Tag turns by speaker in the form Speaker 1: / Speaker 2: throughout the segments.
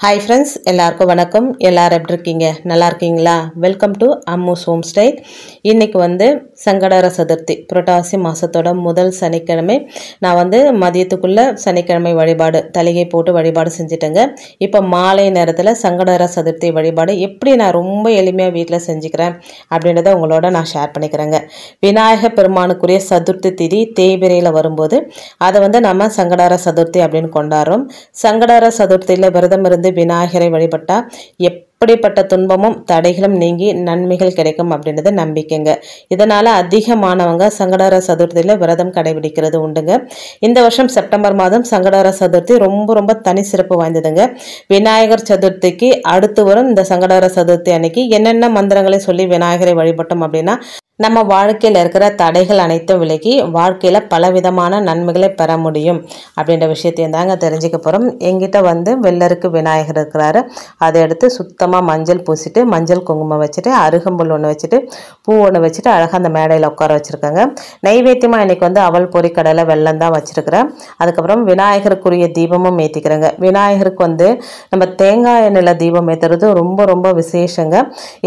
Speaker 1: Hi friends, எல்லாருக்கும் வணக்கம். எல்லாரும் எப்படி இருக்கீங்க? நல்லா இருக்கீங்களா? Welcome to Ammu's home style. இன்றைக்கி சங்கடஹர சதுர்த்தி, புரட்டாசி மாதத்தோட முதல் சனிக்கிழமை. நான் மதியத்துக்குள்ளே சனிக்கிழமை வழிபாடு தலிகை போட்டு வழிபாடு செஞ்சுட்டேங்க. இப்போ மாலை நேரத்தில் சங்கடஹர சதுர்த்தி வழிபாடு எப்படி நான் ரொம்ப எளிமையாக வீட்டில் செஞ்சுக்கிறேன் அப்படின்றத உங்களோட நான் ஷேர் பண்ணிக்கிறேங்க. விநாயக பெருமானுக்குரிய சதுர்த்தி திதி தேய்பிரையில் வரும்போது அதை நம்ம சங்கடஹர சதுர்த்தி அப்படின்னு கொண்டாடுறோம். சங்கடஹர சதுர்த்தியில் விரதம் இருந்து விநாயகரை வழிபட்டா எப்படிப்பட்ட துன்பமும் தடைகளும் நீங்கி நன்மைகள் கிடைக்கும் அப்படின்றது நம்பிக்கைங்க. இதனால அதிகமானவங்க சங்கடஹர சதுர்த்தியில விரதம் கடைபிடிக்கிறது உண்டுங்க. இந்த வருஷம் செப்டம்பர் மாதம் சங்கடஹர சதுர்த்தி ரொம்ப தனி சிறப்பு வாய்ந்ததுங்க. விநாயகர் சதுர்த்திக்கு அடுத்து வரும் இந்த சங்கடஹர சதுர்த்தி அன்னைக்கு என்னென்ன மந்திரங்களை சொல்லி விநாயகரை வழிபட்டோம் அப்படின்னா நம்ம வாழ்க்கையில் இருக்கிற தடைகள் அனைத்தும் விலகி வாழ்க்கையில் பலவிதமான நன்மைகளை பெற முடியும் அப்படின்ற விஷயத்தையும் தாங்க தெரிஞ்சுக்க போகிறோம். எங்கிட்ட வெள்ளருக்கு விநாயகர் இருக்கிறாரு. அதை எடுத்து சுத்தமாக மஞ்சள் பூசிட்டு மஞ்சள் குங்குமம் வச்சுட்டு அருகம்புல் ஒன்று வச்சுட்டு பூ ஒன்று வச்சுட்டு அழகாக அந்த மேடையில் உட்கார வச்சுருக்கேங்க. நைவேத்தியமாக இன்றைக்கி அவல் பொரி கடலை வெல்லம் தான் வச்சுருக்கிறேன். அதுக்கப்புறம் விநாயகருக்குரிய தீபமும் ஏற்றிக்கிறேங்க. விநாயகருக்கு நம்ம தேங்காய் எண்ணெயில் தீபம் ஏற்றுறது ரொம்ப விசேஷங்க.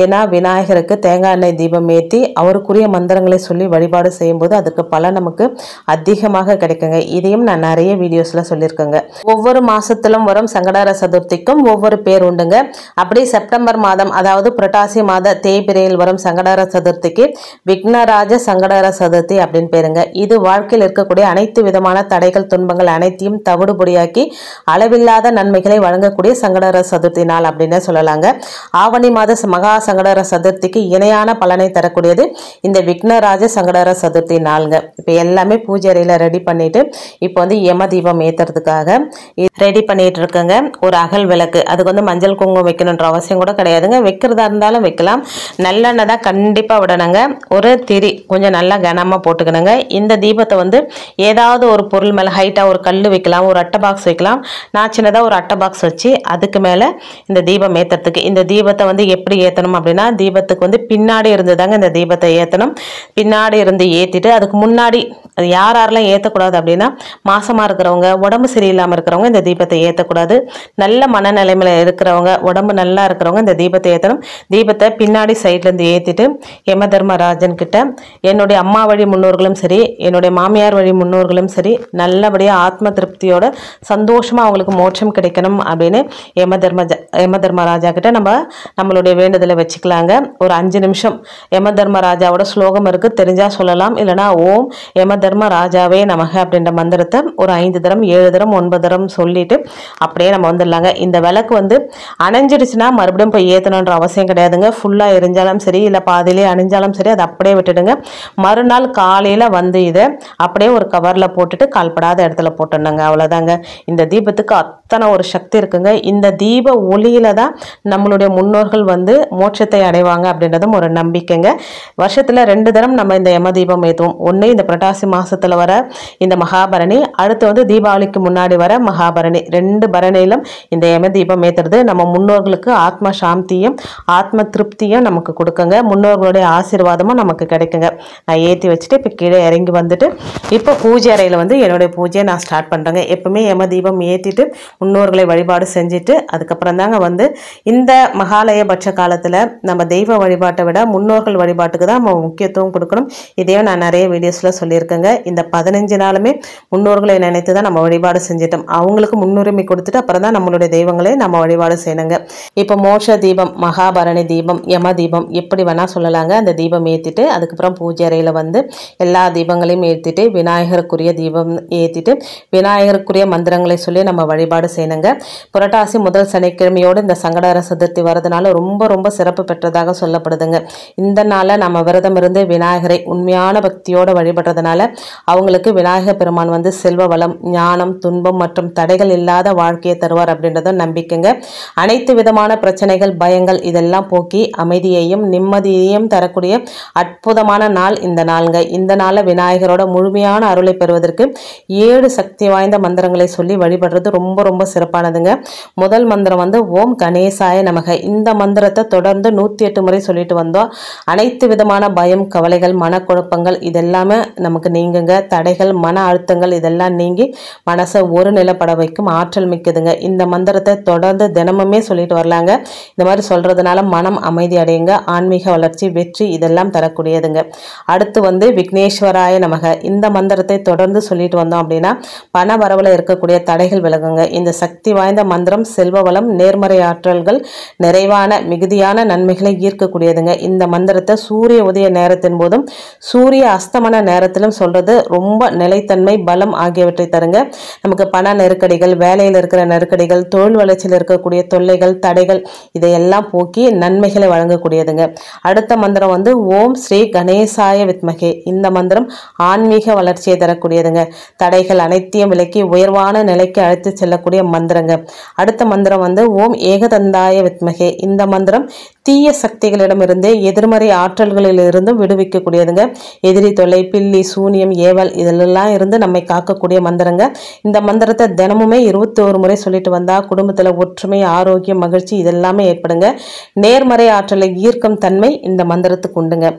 Speaker 1: ஏன்னா விநாயகருக்கு தேங்காய் எண்ணெய் தீபம் ஏற்றி அவருக்குரிய மந்திரங்களை சொல்லி வழிபாடு செய்யும்போது அதுக்கு பலன் நமக்கு அதிகமாக கிடைக்குங்க. இதையும் நான் நிறைய வீடியோஸில் சொல்லியிருக்கேங்க. ஒவ்வொரு மாதத்திலும் வரும் சங்கடஹர சதுர்த்திக்கும் ஒவ்வொரு பேர் உண்டுங்க. அப்படி செப்டம்பர் மாதம், அதாவது புரட்டாசி மாத தேய்பிரையில் வரும் சங்கடஹர சதுர்த்திக்கு விக்னராஜ சங்கடஹர சதுர்த்தி அப்படின்னு பேருங்க. இது வாழ்க்கையில் இருக்கக்கூடிய அனைத்து விதமான தடைகள் துன்பங்கள் அனைத்தையும் தவிடுபொடியாக்கி அளவில்லாத நன்மைகளை வழங்கக்கூடிய சங்கடஹர சதுர்த்தி நாள் அப்படின்னு சொல்லலாங்க. ஆவணி மாத மகா சங்கடஹர சதுர்த்திக்கு இணையான பலனை தரக்கூடியது இந்த விக்னராஜ சங்கடஹர சதுர்த்தி நாளுங்க. இப்போ எல்லாமே பூஜை அறையில் ரெடி பண்ணிட்டு இப்போ யம தீபம் ஏற்றுறதுக்காக ரெடி பண்ணிட்டு இருக்கேங்க. ஒரு அகல் விளக்கு, அதுக்கு மஞ்சள் குங்குமம் வைக்கணுன்ற அவசியம் கூட கிடையாதுங்க. வைக்கிறதா இருந்தாலும் வைக்கலாம். நல்லெண்ணெய் தான் கண்டிப்பாக விடணுங்க. ஒரு திரி கொஞ்சம் நல்லா கனமாக போட்டுக்கணுங்க. இந்த தீபத்தை ஏதாவது ஒரு பொருள் மேலே ஹைட்டாக ஒரு கல் வைக்கலாம், ஒரு அட்டை பாக்ஸ் வைக்கலாம். நான் சின்னதாக ஒரு அட்டை பாக்ஸ் வச்சு அதுக்கு மேலே இந்த தீபம் ஏற்றுறதுக்கு, இந்த தீபத்தை எப்படி ஏற்றணும் அப்படின்னா தீபத்துக்கு பின்னாடி இருந்துதாங்க இந்த தீபத்தை ஏற்றணும். பின்னாடி இருந்து ஏற்றிட்டு அதுக்கு முன்னாடி அது யாரெல்லாம் ஏற்றக்கூடாது அப்படின்னா மாசமாக இருக்கிறவங்க, உடம்பு சரியில்லாமல் இருக்கிறவங்க இந்த தீபத்தை ஏற்றக்கூடாது. நல்ல மனநிலைமையில் இருக்கிறவங்க, உடம்பு நல்லா இருக்கிறவங்க இந்த தீபத்தை ஏற்றணும். தீபத்தை பின்னாடி சைட்லேருந்து ஏற்றிட்டு யம தர்மராஜன் கிட்ட என்னுடைய அம்மா வழி முன்னோர்களும் சரி, என்னுடைய மாமியார் வழி முன்னோர்களும் சரி நல்லபடியாக ஆத்ம திருப்தியோட சந்தோஷமாக அவங்களுக்கு மோட்சம் கிடைக்கணும் அப்படின்னு யம தர்மராஜா கிட்ட நம்மளுடைய வேண்டுதலை வச்சுக்கலாங்க. ஒரு 5 நிமிஷம் யம தர்மராஜாவோட ஸ்லோகம் இருக்குது, தெரிஞ்சால் சொல்லலாம். இல்லைனா ஓம் யம தர்மராஜாவே நமக அப்படின்ற மந்திரத்தை ஒரு 5 தரம் 7 தரம் 9 தரம் சொல்லிட்டு அப்படியே நம்ம வந்துடலாங்க. இந்த விளக்கு அணைஞ்சிடுச்சுன்னா மறுபடியும் போய் ஏற்றணுன்ற அவசியம் கிடையாதுங்க. ஃபுல்லாக எரிஞ்சாலும் சரி இல்லை பாதியிலே அணிஞ்சாலும் சரி அதை அப்படியே விட்டுடுங்க. மறுநாள் காலையில் இதை அப்படியே ஒரு கவரில் போட்டுட்டு கால்படாத இடத்துல போட்டுடணுங்க. அவ்வளோதாங்க. இந்த தீபத்துக்கு அத்தனை ஒரு சக்தி இருக்குங்க. இந்த தீப ஒளியில தான் நம்மளுடைய முன்னோர்கள் மோட்சத்தை அடைவாங்க அப்படின்றதும் ஒரு நம்பிக்கைங்க. வருஷத்தில் 2 தரம் நம்ம இந்த யம தீபம் ஏற்றுவோம். ஒன்று இந்த புரட்டாசி மாதத்தில் வர இந்த மகாபரணி, அடுத்து தீபாவளிக்கு முன்னாடி வர மகாபரணி. 2 பரணியிலும் இந்த யம தீபம் ஏற்றுறது நம்ம முன்னோர்களுக்கு ஆத்ம சாந்தியும் ஆத்ம திருப்தியும் நமக்கு கொடுக்குங்க. முன்னோர்களுடைய ஆசீர்வாதமும் நமக்கு கிடைக்குங்க. நான் ஏற்றி வச்சுட்டு இப்போ கீழே இறங்கி வந்துட்டு இப்போ பூஜை அறையில் என்னுடைய பூஜையை நான் ஸ்டார்ட் பண்ணுறேங்க. எப்பவுமே யம தீபம் ஏற்றிட்டு முன்னோர்களை வழிபாடு செஞ்சுட்டு அதுக்கப்புறம் தாங்க இந்த மகாலயபட்ச காலத்தில் நம்ம தெய்வ வழிபாட்டை விட முன்னோர்கள் வழிபாட்டுக்கு தான் நம்ம முக்கியத்துவம் கொடுக்கணும். இதையும் நான் நிறைய வீடியோஸில் சொல்லியிருக்கேங்க. இந்த 15 நாளுமே முன்னோர்களை நினைத்து தான் நம்ம வழிபாடு செஞ்சிட்டோம். அவங்களுக்கு முன்னுரிமை கொடுத்துட்டு அப்புறம் தான் நம்மளுடைய தெய்வங்களே நம்ம வழிபாடு செய்யணுங்க. இப்போ மோட்ச தீபம், மகாபரணி தீபம், யம தீபம் எப்படி வேணால் சொல்லலாங்க. அந்த தீபம் ஏற்றிட்டு அதுக்கப்புறம் பூஜை அறையில் எல்லா தீபங்களையும் ஏற்றிட்டு விநாயகருக்குரிய தீபம் ஏற்றிட்டு விநாயகருக்குரிய மந்திரங்களை சொல்லி நம்ம வழிபாடு செய்யணுங்க. புரட்டாசி முதல் சனிக்கிழமையோடு இந்த சங்கடஹர சதுர்த்தி வரதுனால ரொம்ப சிறப்பு பெற்றதாக சொல்லப்படுதுங்க. இந்த நாளில் நம்ம விரதம் இருந்து விநாயகரை உண்மையான பக்தியோடு வழிபடுறதுனால அவங்களுக்கு விநாயகர் பெருமான் செல்வ வளம், ஞானம், துன்பம் மற்றும் தடைகள் இல்லாத வாழ்க்கையை தருவார் அப்படின்றத நம்பிக்கைங்க. அனைத்து விதமான பிரச்சனைகள், பயங்கள் இதெல்லாம் போக்கி அமைதியையும் நிம்மதியையும் தரக்கூடிய அற்புதமான நாள் இந்த நாளுங்க. இந்த நாளில் விநாயகரோட முழுமையான அருளை பெறுவதற்கு 7 சக்தி வாய்ந்த மந்திரங்களை சொல்லி வழிபடுறது ரொம்ப ரொம்ப சிறப்பானதுங்க. முதல் மந்திரம் வந்து ஓம் கணேசாய நமக. இந்த மந்திரத்தை தொடர்ந்து 108 முறை சொல்லிட்டு வந்தோம். அனைத்து விதமான பயம், கவலைகள், மனக்குழப்பங்கள் இதெல்லாமே நமக்கு நீங்குங்க. தடைகள், மன அழுத்தங்கள் இதெல்லாம் நீங்கி மனசை ஒரு நிலப்பட வைக்கும் ஆற்றல் மிக்குதுங்க. இந்த மந்திரத்தை தொடர்ந்து தினமுமே சொல்லிட்டு வரலாங்க. இந்த மாதிரி சொல்றதுனால மனம் அமைதி அடையுங்க. ஆன்மீக வளர்ச்சி, வெற்றி இதெல்லாம் தரக்கூடியதுங்க. அடுத்து வந்து விக்னேஸ்வராய நமக. இந்த மந்திரத்தை தொடர்ந்து சொல்லிட்டு வந்தோம் அப்படின்னா பண வரவுல இருக்கக்கூடிய தடைகள் விலகுங்க. இந்த சக்தி வாய்ந்த மந்திரம் செல்வ வளம், நேர்மறை ஆற்றல்கள், நிறைவான மிகுதியான நன்மைகளை ஈர்க்கக்கூடியதுங்க. இந்த மந்திரத்தை சூரிய உதய நேரத்தின் போதும் சூரிய அஸ்தமன நேரத்திலும் சொல்றது ரொம்ப நிலைத்தன்மை, பலம் ஆகியவற்றை தருங்க. நமக்கு பண நெருக்கடிகள், வேலையில் இருக்கிற நெருக்கடிகள், தொழில் வளர்ச்சியில் இருக்கக்கூடிய தொல்லைகள், தடைகள் இதையெல்லாம் போக்கி நன்மைகளை வழங்கக்கூடியதுங்க. அடுத்த மந்திரம் வந்து ஓம் ஸ்ரீ கணேசாய வித்மகே. இந்த மந்திரம் ஆன்மீக வளர்ச்சியை தரக்கூடியதுங்க. தடைகள் அனைத்தையும் விலக்கி உயர்வான நிலைக்கு அழைத்து செல்லக்கூடிய மந்திரங்க. அடுத்த மந்திரம் வந்து ஓம் ஏகதந்தாய வித்மகே. இந்த மந்திரம் தீய சக்திகளிடமிருந்து, எதிர்மறை ஆற்றல்களிலிருந்தும் விடுவிக்கக்கூடியதுங்க. எதிரி தொல்லை, பில்லி, சூனியம், ஏவல் இதெல்லாம் இருந்து நம்மை காக்கக்கூடிய மந்திரங்க. இந்த மந்திரத்தை தினமுமே 21 முறை சொல்லிட்டு வந்தா குடும்பத்துல ஒற்றுமை, ஆரோக்கியம், மகிழ்ச்சி இதெல்லாமே ஏற்படுங்க. நேர்மறை ஆற்றலை ஈர்க்கும் தன்மை இந்த மந்திரத்துக்கு உண்டுங்க.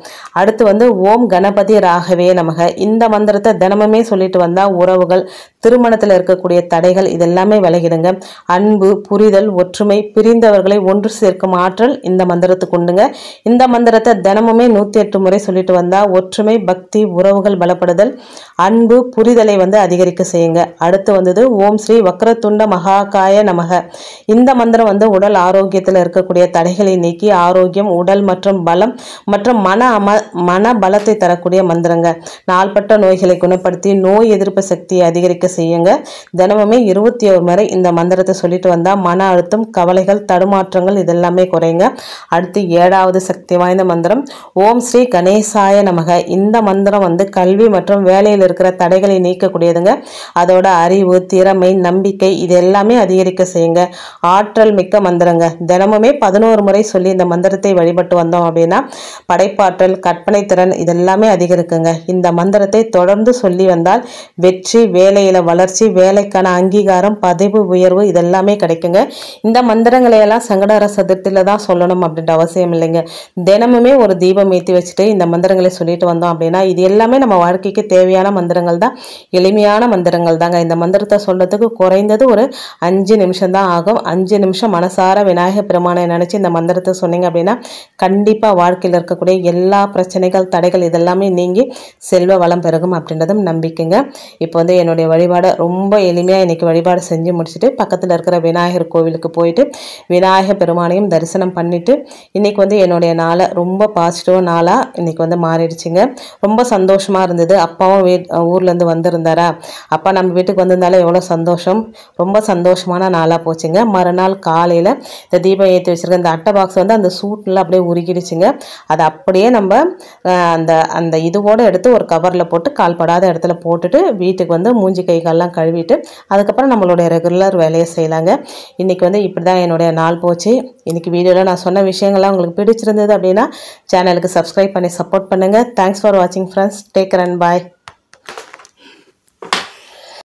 Speaker 1: அடுத்து வந்து ஓம் கணபதி ராகவே நமக. இந்த மந்திரத்தை தினமுமே சொல்லிட்டு வந்தா உறவுகள், திருமணத்தில் இருக்கக்கூடிய தடைகள் இதெல்லாமே விலகிடுங்க. அன்பு, புரிதல், ஒற்றுமை, பிரிந்தவர்களை ஒன்று சேர்க்கும் ஆற்றல் இந்த மந்திரத்துக்கு உண்டுங்க. இந்த மந்திரத்தை தினமுமே 108 முறை சொல்லிட்டு வந்தா ஒற்றுமை, பக்தி, உறவுகள் பலப்படுதல், அன்பு, புரிதலை வந்து அதிகரிக்க செய்யுங்க. அடுத்து வந்தது ஓம் ஸ்ரீ வக்ரதுண்ட மகாகாய நமக. இந்த மந்திரம் வந்து உடல் ஆரோக்கியத்தில் இருக்கக்கூடிய தடைகளை நீக்கி ஆரோக்கியம், உடல் மற்றும் பலம் மற்றும் மன பலத்தை தரக்கூடிய மந்திரங்க. நாள்பட்ட நோய்களை குணப்படுத்தி நோய் எதிர்ப்பு சக்தியை அதிகரிக்க செய்யுங்க. தினமுமே 21 முறை இந்த மந்திரத்தை சொல்லிட்டு வந்தா மன அழுத்தம், கவலைகள், தடுமாற்றங்கள் இதெல்லாமே குறையுங்க. அடுத்து 7வது சக்தி வாய்ந்த மந்திரம் ஓம் ஸ்ரீ கணேசாய நமக. இந்த மந்திரம் வந்து கல்வி மற்றும் வேலையில் இருக்கிற தடைகளை நீக்கக்கூடியதுங்க. அதோட அறிவு, திறமை, நம்பிக்கை இது எல்லாமே அதிகரிக்க செய்யுங்க. ஆற்றல் மிக்க மந்திரங்க. தினமுமே 11 முறை சொல்லி இந்த மந்திரத்தை வழிபட்டு வந்தோம் அப்படின்னா படைப்பாற்றல், கற்பனை திறன் இதெல்லாமே அதிகரிக்குங்க. இந்த மந்திரத்தை தொடர்ந்து சொல்லி வந்தால் வெற்றி, வேலையில வளர்ச்சி, வேலைக்கான அங்கீகாரம், பதவி உயர்வு இதெல்லாமே கிடைக்குங்க. இந்த மந்திரங்களை எல்லாம் சங்கடஹர சதுர்த்தியில தான் சொல்லணும் அப்படின்ற அவசியம் இல்லைங்க. தினமுமே ஒரு தீபம் ஏற்றி வச்சுட்டு இந்த மந்திரங்களை சொல்லிட்டு வந்தோம் அப்படின்னா இது எல்லாமே நம்ம வாழ்க்கைக்கு தேவையான மந்திரங்கள் தான், எளிமையான மந்திரங்கள் தாங்க. இந்த மந்திரத்தை சொல்றதுக்கு குறைந்தது ஒரு 5 நிமிஷம் தான் ஆகும். 5 நிமிஷம் மனசார விநாயகர் பெருமானை நினைச்சு இந்த மந்திரத்தை சொன்னீங்க அப்படின்னா கண்டிப்பா வாழ்க்கையில் இருக்கக்கூடிய எல்லா பிரச்சனைகள், தடைகள் இதெல்லாமே நீங்கி செல்வ வளம் பெருகும் அப்படின்றதும் நம்பிக்கைங்க. இப்போ வந்து என்னுடைய வழிபாடை ரொம்ப எளிமையாக இன்னைக்கு வழிபாடு செஞ்சு முடிச்சுட்டு பக்கத்தில் இருக்கிற விநாயகர் கோவிலுக்கு போயிட்டு விநாயகர் பெருமானையும் தரிசனம் பண்ணிட்டு இன்னைக்கு வந்து என்னுடைய நாளை ரொம்ப பாசிட்டிவ் நாளாக இன்னைக்கு வந்து மாறிடுச்சுங்க. ரொம்ப சந்தோஷமாக இருந்தது. அப்பாவும் ஊர்லேருந்து வந்திருந்தாரா, அப்பா நம்ம வீட்டுக்கு வந்திருந்தாலே எவ்வளோ சந்தோஷம், ரொம்ப சந்தோஷமான நாளாக போச்சுங்க. மறுநாள் காலையில் இந்த தீபம் ஏற்றி வச்சிருக்க இந்த அட்டை பாக்ஸ் வந்து அந்த சூட்டில் அப்படியே உருகிடுச்சுங்க. அதை அப்படியே நம்ம அந்த இதுவோடு எடுத்து ஒரு கவரில் போட்டு கால்படாத இடத்துல போட்டுட்டு வீட்டுக்கு வந்து மூஞ்சி கை கால்லாம் கழுவிட்டு அதுக்கப்புறம் நம்மளுடைய ரெகுலர் வேலையை செய்யலாங்க. இன்றைக்கி வந்து இப்படி தான் என்னுடைய நாள் போச்சு. இன்றைக்கி வீடியோவில் நான் சொன்ன விஷயங்கள்லாம் உங்களுக்கு பிடிச்சிருந்தது அப்படின்னா சேனலுக்கு சப்ஸ்கிரைப் பண்ணி சப்போர்ட் பண்ணுங்கள். தேங்க்ஸ் ஃபார் வாட்சிங் friends. Take care and bye.